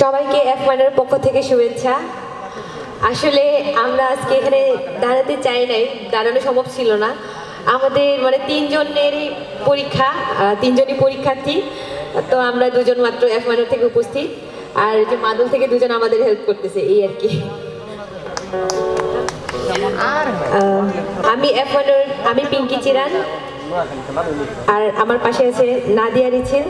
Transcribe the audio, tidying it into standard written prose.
সবাইকে F1 এর পক্ষ থেকে শুভেচ্ছা। আসলে আমরা আজকে এখানে দাঁড়াতে চাই নাই, দাঁড়ানো সম্ভব ছিল না। আমাদের মানে তিনজনেরই পরীক্ষা, তিনজনই পরীক্ষার্থী, তো আমরা দুজন মাত্র F1 থেকে উপস্থিত, আর যে মাদল থেকে দুজন আমাদের হেল্প করতেছে, এই আর কি। আমি F1 আমি পিঙ্কি চিরান, আর আমার পাশে আছে নাদিয়া রিচিন।